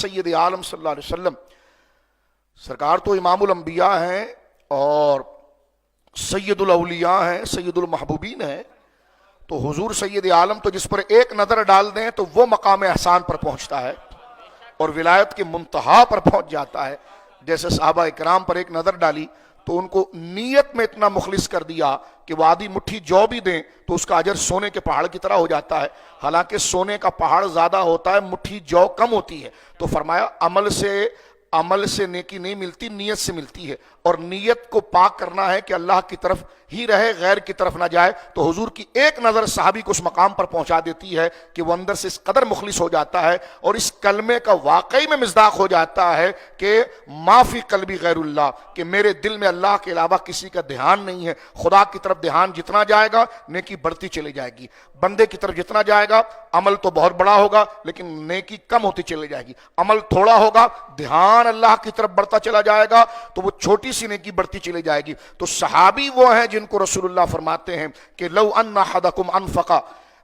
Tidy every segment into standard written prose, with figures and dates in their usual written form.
سید عالم صلی اللہ علیہ وسلم سرکار تو امام الانبیاء ہیں اور سید الاولیاء ہیں، سید المحبوبین ہیں، تو حضور سید عالم تو جس پر ایک نظر ڈال دیں تو وہ مقام احسان پر پہنچتا ہے اور ولایت کے منتہا پر پہنچ جاتا ہے۔ جیسے صحابہ اکرام پر ایک نظر ڈالی تو ان کو نیت میں اتنا مخلص کر دیا کہ وہ آدھی مٹھی جو بھی دیں تو اس کا اجر سونے کے پہاڑ کی طرح ہو جاتا ہے، حالانکہ سونے کا پہاڑ زیادہ ہوتا ہے، مٹھی جو کم ہوتی ہے۔ تو فرمایا عمل سے نیکی نہیں ملتی، نیت سے ملتی ہے، اور نیت کو پاک کرنا ہے کہ اللہ کی طرف ہی رہے، غیر کی طرف نہ جائے۔ تو حضور کی ایک نظر صحابی کو اس مقام پر پہنچا دیتی ہے کہ وہ اندر سے اس قدر مخلص ہو جاتا ہے اور اس کلمے کا واقعی میں مصداق ہو جاتا ہے کہ ما فی قلبی غیر اللہ، کہ میرے دل میں اللہ کے علاوہ کسی کا دھیان نہیں ہے۔ خدا کی طرف دھیان جتنا جائے گا نیکی بڑھتی چلی جائے گی، بندے کی طرف جتنا جائے گا عمل تو بہت بڑا ہوگا لیکن نیکی کم ہوتی چلی جائے گی، عمل تھوڑا ہوگا دھیان اللہ کی طرف بڑھتا چلا جائے گا تو وہ چھوٹی سی نیکی بڑھتی چلی جائے گی۔ تو صحابی وہ ہیں جن کو رسول اللہ فرماتے ہیں کہ لو ان احدکم انفق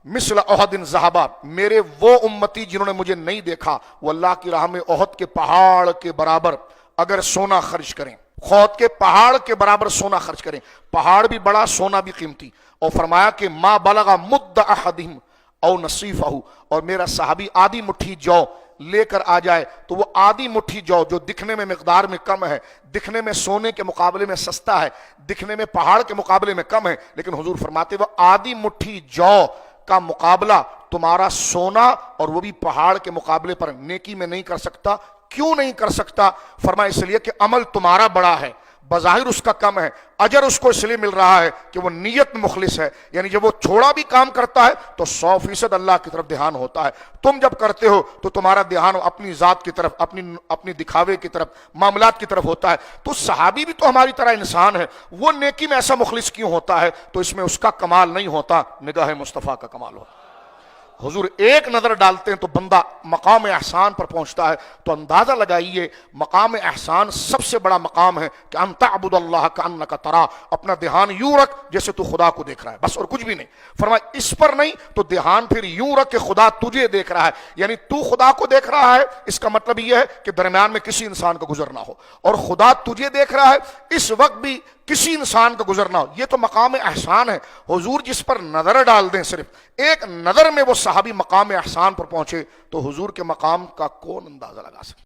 مثل احد ذہبا، میرے وہ امتی جنہوں نے مجھے نہیں دیکھا وہ اللہ کی راہ میں احد کے پہاڑ کے برابر اگر سونا خرچ کریں، خود کے پہاڑ کے برابر سونا خرچ کریں، پہاڑ بھی بڑا سونا بھی قیمتی، اور فرمایا کہ ما بلغ مد احدہم او نصیفہ، اور میرا صحابی آدھی مٹھی جو لے کر آ جائے تو وہ آدھی مٹھی جو دکھنے میں مقدار میں کم ہے، دکھنے میں سونے کے مقابلے میں سستا ہے، دکھنے میں پہاڑ کے مقابلے میں کم ہے، لیکن حضور فرماتے وہ آدھی مٹھی جو کا مقابلہ تمہارا سونا اور وہ بھی پہاڑ کے مقابلے پر نیکی میں نہیں کر سکتا۔ کیوں نہیں کر سکتا؟ فرمایا اس لیے کہ عمل تمہارا بڑا ہے، بظاہر اس کا کم ہے، اجر اس کو اس لیے مل رہا ہے کہ وہ نیت مخلص ہے، یعنی جب وہ چھوڑا بھی کام کرتا ہے تو 100% اللہ کی طرف دھیان ہوتا ہے۔ تم جب کرتے ہو تو تمہارا دھیان اپنی ذات کی طرف، اپنی دکھاوے کی طرف، معاملات کی طرف ہوتا ہے۔ تو صحابی بھی تو ہماری طرح انسان ہے، وہ نیکی میں ایسا مخلص کیوں ہوتا ہے؟ تو اس میں اس کا کمال نہیں ہوتا، نگاہ مصطفیٰ کا کمال ہوتا ہے۔ حضور ایک نظر ڈالتے ہیں تو بندہ مقام احسان پر پہنچتا ہے۔ تو اندازہ لگائیے مقام احسان سب سے بڑا مقام ہے کہ ان تعبد اللہ کانک ترا، اپنا دھیان یوں رکھ جیسے تو خدا کو دیکھ رہا ہے، بس اور کچھ بھی نہیں۔ فرمایا اس پر نہیں تو دھیان پھر یوں رکھ کہ خدا تجھے دیکھ رہا ہے، یعنی تو خدا کو دیکھ رہا ہے، اس کا مطلب یہ ہے کہ درمیان میں کسی انسان کا گزر نہ ہو، اور خدا تجھے دیکھ رہا ہے اس وقت بھی کسی انسان کا گزر نہ ہو۔ یہ تو مقام احسان ہے۔ حضور جس پر نظر ڈال دیں، صرف ایک نظر میں وہ صحابی مقام احسان پر پہنچے، تو حضور کے مقام کا کون اندازہ لگا سکتا؟